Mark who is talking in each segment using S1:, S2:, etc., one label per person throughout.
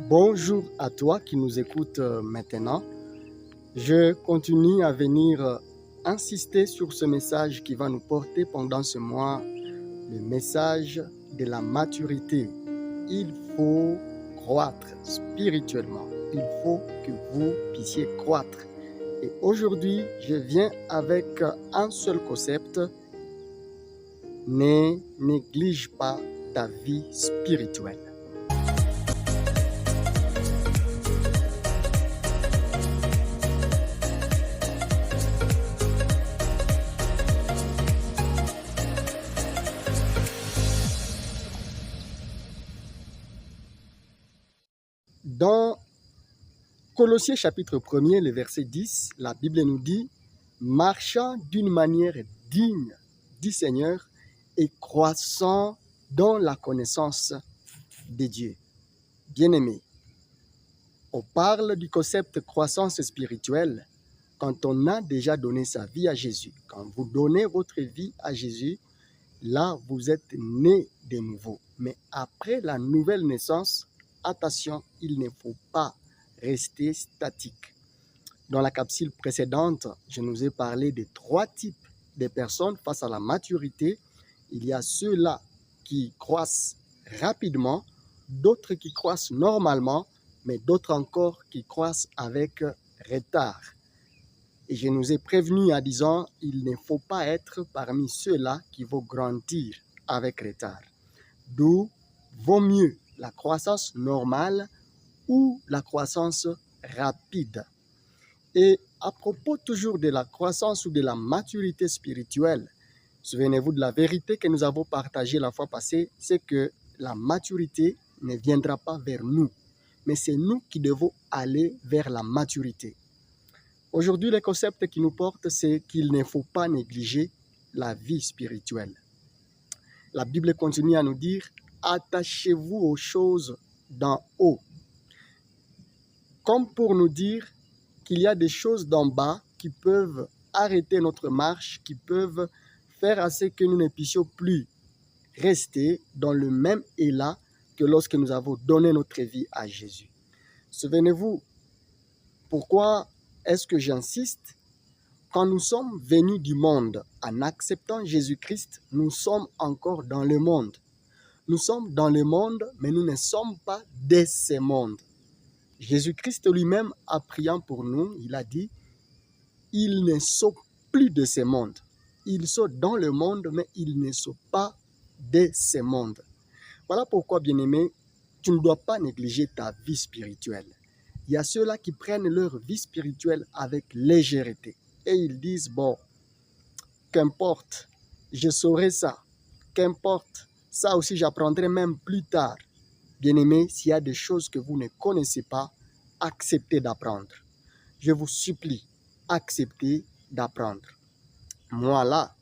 S1: Bonjour à toi qui nous écoutes maintenant. Je continue à venir insister sur ce message qui va nous porter pendant ce mois, le message de la maturité. Il faut croître spirituellement. Il faut que vous puissiez croître. Et aujourd'hui, je viens avec un seul concept. Ne néglige pas ta vie spirituelle. Dans Colossiens chapitre 1er, le verset 10, la Bible nous dit « Marchant d'une manière digne du Seigneur et croissant dans la connaissance de Dieu. » Bien-aimés, on parle du concept croissance spirituelle quand on a déjà donné sa vie à Jésus. Quand vous donnez votre vie à Jésus, là, vous êtes né de nouveau. Mais après la nouvelle naissance, attention, il ne faut pas rester statique. Dans la capsule précédente, je nous ai parlé de 3 types de personnes face à la maturité. Il y a ceux-là qui croissent rapidement, d'autres qui croissent normalement, mais d'autres encore qui croissent avec retard. Et je nous ai prévenu en disant, il ne faut pas être parmi ceux-là qui vont grandir avec retard. D'où vaut mieux la croissance normale ou la croissance rapide. Et à propos toujours de la croissance ou de la maturité spirituelle, souvenez-vous de la vérité que nous avons partagée la fois passée, c'est que la maturité ne viendra pas vers nous, mais c'est nous qui devons aller vers la maturité. Aujourd'hui, le concept qui nous porte, c'est qu'il ne faut pas négliger la vie spirituelle. La Bible continue à nous dire « Attachez-vous aux choses d'en haut ». Comme pour nous dire qu'il y a des choses d'en bas qui peuvent arrêter notre marche, qui peuvent faire à ce que nous ne puissions plus rester dans le même élan que lorsque nous avons donné notre vie à Jésus. Souvenez-vous, pourquoi est-ce que j'insiste? Quand nous sommes venus du monde, en acceptant Jésus-Christ, nous sommes encore dans le monde. Nous sommes dans le monde, mais nous ne sommes pas de ce monde. Jésus-Christ lui-même, en priant pour nous, il a dit, ils ne sont plus de ce monde. Ils sont dans le monde, mais ils ne sont pas de ce monde. Voilà pourquoi, bien-aimé, tu ne dois pas négliger ta vie spirituelle. Il y a ceux-là qui prennent leur vie spirituelle avec légèreté. Et ils disent, bon, qu'importe, je saurai ça. Qu'importe, ça aussi j'apprendrai même plus tard. Bien-aimés, s'il y a des choses que vous ne connaissez pas, acceptez d'apprendre. Je vous supplie, acceptez d'apprendre. Moi là,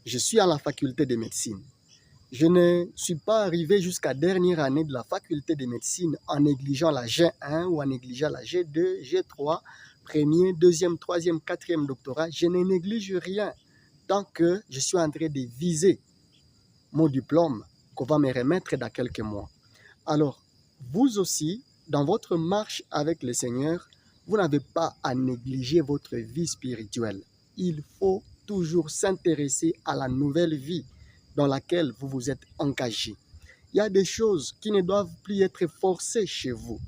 S1: je suis à la faculté de médecine. Je ne suis pas arrivé jusqu'à la dernière année de la faculté de médecine en négligeant la G1 ou en négligeant la G2, G3, premier, deuxième, troisième, quatrième doctorat. Je ne néglige rien tant que je suis en train de viser mon diplôme qu'on va me remettre dans quelques mois. Alors, vous aussi, dans votre marche avec le Seigneur, vous n'avez pas à négliger votre vie spirituelle. Il faut toujours s'intéresser à la nouvelle vie dans laquelle vous vous êtes engagé. Il y a des choses qui ne doivent plus être forcées chez vous.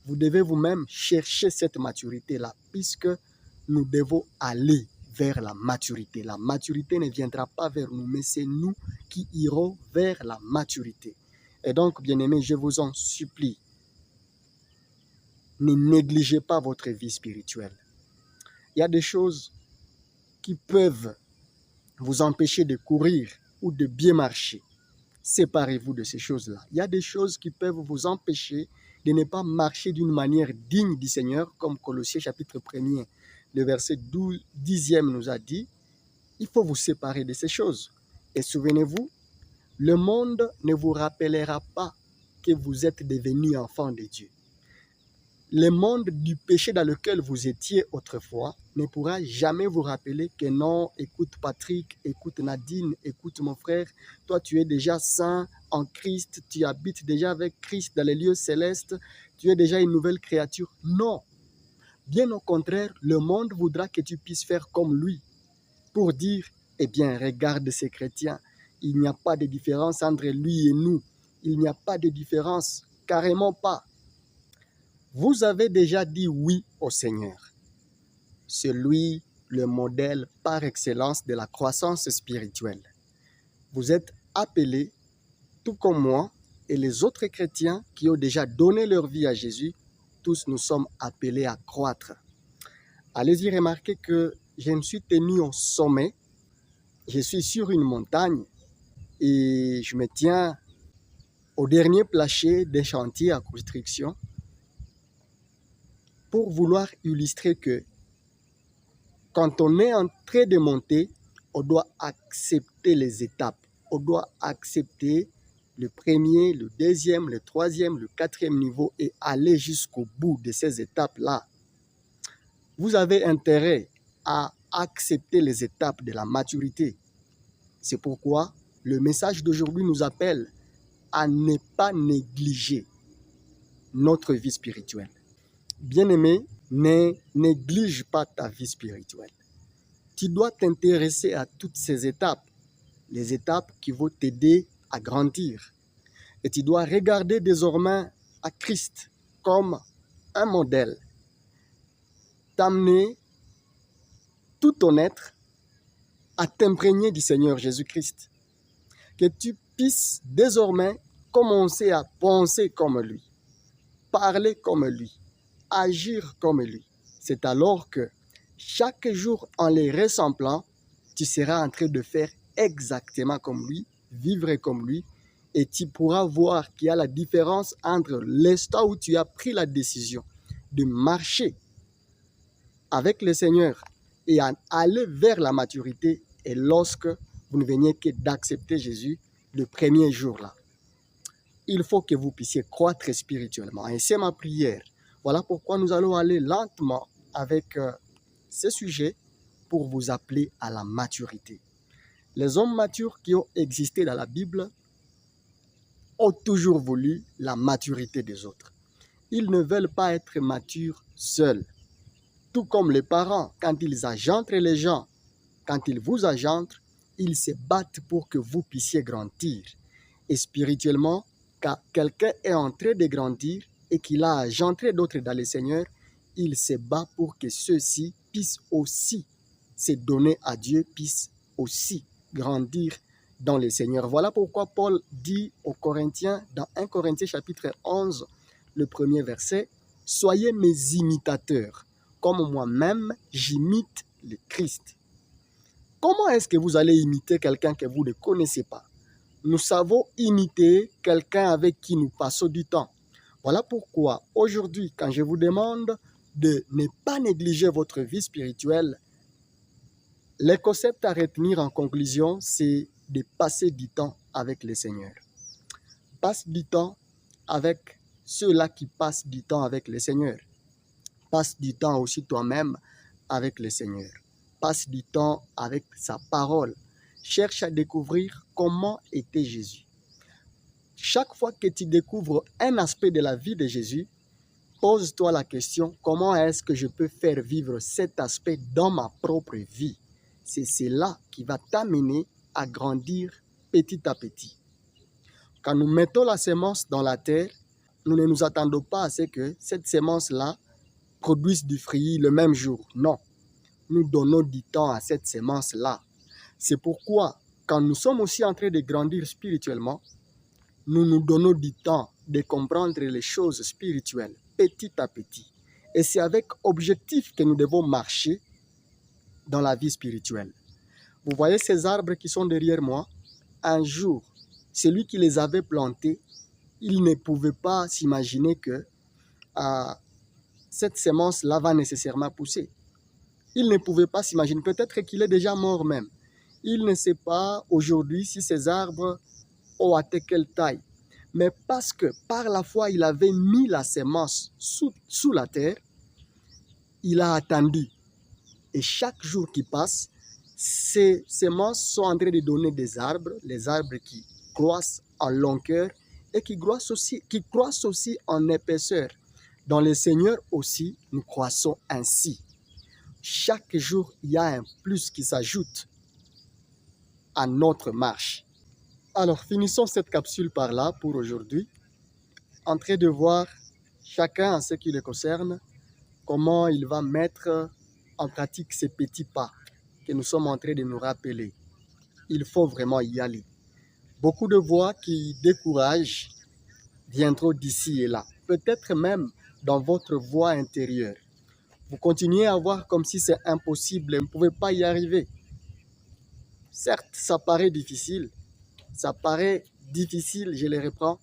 S1: Vous devez vous-même chercher cette maturité-là, puisque nous devons aller vers la maturité. La maturité ne viendra pas vers nous, mais c'est nous qui irons vers la maturité. Et donc, bien-aimés, je vous en supplie, ne négligez pas votre vie spirituelle. Il y a des choses qui peuvent vous empêcher de courir ou de bien marcher. Séparez-vous de ces choses-là. Il y a des choses qui peuvent vous empêcher de ne pas marcher d'une manière digne du Seigneur, comme Colossiens chapitre 1er, le verset 10e nous a dit. Il faut vous séparer de ces choses. Et souvenez-vous, le monde ne vous rappellera pas que vous êtes devenus enfants de Dieu. le monde du péché dans lequel vous étiez autrefois ne pourra jamais vous rappeler que non, écoute Patrick, écoute Nadine, écoute mon frère, toi tu es déjà saint en Christ, tu habites déjà avec Christ dans les lieux célestes, tu es déjà une nouvelle créature. Non, bien au contraire, le monde voudra que tu puisses faire comme lui pour dire, eh bien, regarde ces chrétiens, il n'y a pas de différence entre lui et nous, il n'y a pas de différence, carrément pas. Vous avez déjà dit oui au Seigneur. C'est lui le modèle par excellence de la croissance spirituelle. Vous êtes appelés, tout comme moi et les autres chrétiens qui ont déjà donné leur vie à Jésus, tous nous sommes appelés à croître. Allez-y remarquer que je me suis tenu au sommet, je suis sur une montagne et je me tiens au dernier plancher des chantiers à construction pour vouloir illustrer que quand on est en train de monter, on doit accepter les étapes. On doit accepter le premier, le deuxième, le troisième, le quatrième niveau et aller jusqu'au bout de ces étapes-là. Vous avez intérêt à accepter les étapes de la maturité. C'est pourquoi le message d'aujourd'hui nous appelle à ne pas négliger notre vie spirituelle. Bien-aimé, ne néglige pas ta vie spirituelle. Tu dois t'intéresser à toutes ces étapes, les étapes qui vont t'aider à grandir. Et tu dois regarder désormais à Christ comme un modèle, t'amener tout ton être à t'imprégner du Seigneur Jésus-Christ. Que tu puisses désormais commencer à penser comme lui, parler comme lui, agir comme lui. C'est alors que chaque jour, en les ressemblant, tu seras en train de faire exactement comme lui, vivre comme lui, et tu pourras voir qu'il y a la différence entre l'instant où tu as pris la décision de marcher avec le Seigneur et aller vers la maturité, et lorsque vous ne veniez que d'accepter Jésus le premier jour là. Il faut que vous puissiez croître spirituellement, et c'est ma prière. Voilà pourquoi nous allons aller lentement avec ce sujet pour vous appeler à la maturité. Les hommes matures qui ont existé dans la Bible ont toujours voulu la maturité des autres. Ils ne veulent pas être matures seuls. Tout comme les parents, quand ils agentrent les gens, quand ils vous agentrent, ils se battent pour que vous puissiez grandir. Et spirituellement, quand quelqu'un est en train de grandir et qu'il a agentré d'autres dans le Seigneur, il se bat pour que ceux-ci puissent aussi se donner à Dieu, puissent aussi grandir dans le Seigneur. Voilà pourquoi Paul dit aux Corinthiens, dans 1 Corinthiens chapitre 11, le premier verset, « Soyez mes imitateurs, comme moi-même j'imite le Christ. » Comment est-ce que vous allez imiter quelqu'un que vous ne connaissez pas? Nous savons imiter quelqu'un avec qui nous passons du temps. Voilà pourquoi aujourd'hui, quand je vous demande de ne pas négliger votre vie spirituelle, le concept à retenir en conclusion, c'est de passer du temps avec le Seigneur. Passe du temps avec ceux-là qui passent du temps avec le Seigneur. Passe du temps aussi toi-même avec le Seigneur. Passe du temps avec sa parole. Cherche à découvrir comment était Jésus. Chaque fois que tu découvres un aspect de la vie de Jésus, pose-toi la question, comment est-ce que je peux faire vivre cet aspect dans ma propre vie? C'est cela qui va t'amener à grandir petit à petit. Quand nous mettons la semence dans la terre, nous ne nous attendons pas à ce que cette semence-là produise du fruit le même jour. Non, nous donnons du temps à cette semence-là. C'est pourquoi, quand nous sommes aussi en train de grandir spirituellement, nous nous donnons du temps de comprendre les choses spirituelles petit à petit. Et c'est avec objectif que nous devons marcher dans la vie spirituelle. Vous voyez ces arbres qui sont derrière moi? Un jour, celui qui les avait plantés, il ne pouvait pas s'imaginer que cette semence-là va nécessairement pousser. Il ne pouvait pas s'imaginer, peut-être qu'il est déjà mort même. Il ne sait pas aujourd'hui si ces arbres ont atteint quelle taille. Mais parce que par la foi, il avait mis la semence sous la terre, il a attendu. Et chaque jour qui passe, ces semences sont en train de donner des arbres, les arbres qui croissent en longueur et qui croissent aussi en épaisseur. Dans le Seigneur aussi, nous croissons ainsi. Chaque jour, il y a un plus qui s'ajoute à notre marche. Alors, finissons cette capsule par là pour aujourd'hui, en train de voir chacun en ce qui le concerne, comment il va mettre en pratique ces petits pas que nous sommes en train de nous rappeler. Il faut vraiment y aller. Beaucoup de voix qui découragent viendront d'ici et là, peut-être même dans votre voix intérieure. Vous continuez à voir comme si c'est impossible, vous ne pouvez pas y arriver. Certes, ça paraît difficile, je les reprends,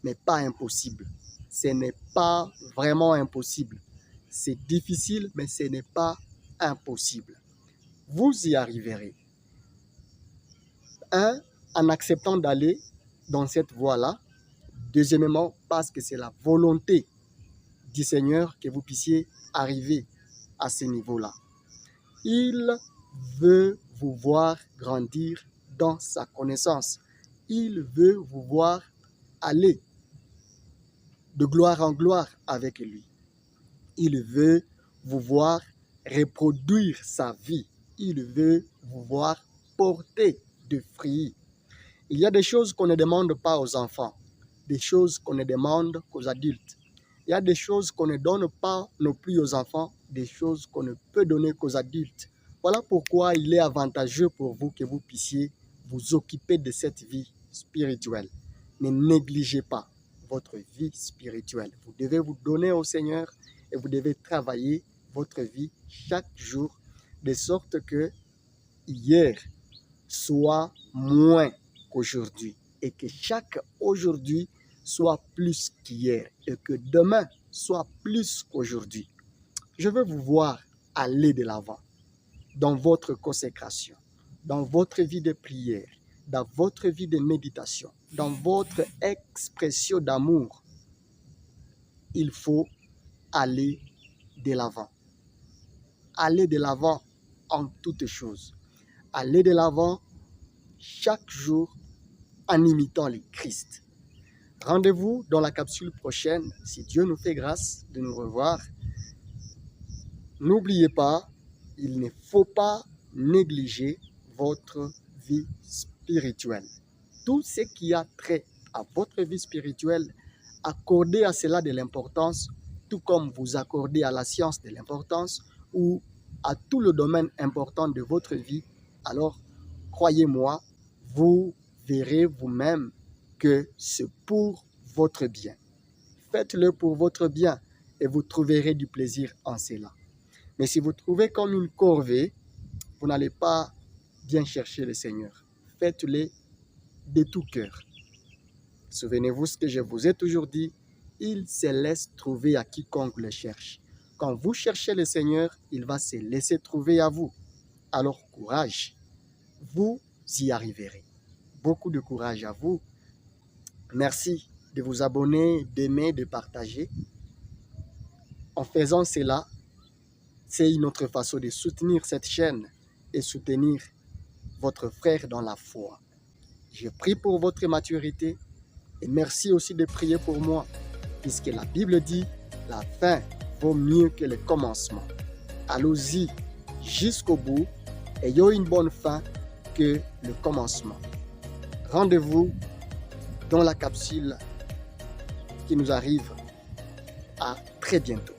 S1: mais pas impossible. Ce n'est pas vraiment impossible. C'est difficile, mais ce n'est pas impossible. Vous y arriverez. En acceptant d'aller dans cette voie-là. Deuxièmement, parce que c'est la volonté du Seigneur que vous puissiez arriver à ce niveau-là. Il veut vous voir grandir dans sa connaissance. Il veut vous voir aller de gloire en gloire avec lui. Il veut vous voir reproduire sa vie. Il veut vous voir porter de fruits. Il y a des choses qu'on ne demande pas aux enfants, des choses qu'on ne demande qu'aux adultes. Il y a des choses qu'on ne donne pas non plus aux enfants, des choses qu'on ne peut donner qu'aux adultes. Voilà pourquoi il est avantageux pour vous que vous puissiez vous occuper de cette vie spirituelle. Ne négligez pas votre vie spirituelle. Vous devez vous donner au Seigneur et vous devez travailler votre vie chaque jour de sorte que hier soit moins qu'aujourd'hui et que chaque aujourd'hui soit plus qu'hier et que demain soit plus qu'aujourd'hui. Je veux vous voir aller de l'avant dans votre consécration, dans votre vie de prière, dans votre vie de méditation, dans votre expression d'amour. Il faut aller de l'avant. Aller de l'avant en toutes choses. Aller de l'avant chaque jour en imitant le Christ. Rendez-vous dans la capsule prochaine, si Dieu nous fait grâce de nous revoir. N'oubliez pas, il ne faut pas négliger votre vie spirituelle. Tout ce qui a trait à votre vie spirituelle, accordez à cela de l'importance, tout comme vous accordez à la science de l'importance ou à tout le domaine important de votre vie. Alors, croyez-moi, vous verrez vous-même que c'est pour votre bien. Faites-le pour votre bien et vous trouverez du plaisir en cela. Mais si vous trouvez comme une corvée, vous n'allez pas bien chercher le Seigneur. Faites-le de tout cœur. Souvenez-vous ce que je vous ai toujours dit, il se laisse trouver à quiconque le cherche. Quand vous cherchez le Seigneur, il va se laisser trouver à vous. Alors courage, vous y arriverez. Beaucoup de courage à vous. Merci de vous abonner, d'aimer, de partager. En faisant cela, c'est une autre façon de soutenir cette chaîne et soutenir votre frère dans la foi. Je prie pour votre maturité et merci aussi de prier pour moi, puisque la Bible dit « La fin vaut mieux que le commencement ». Allons-y jusqu'au bout, ayons une bonne fin que le commencement. Rendez-vous dans la capsule qui nous arrive. À très bientôt.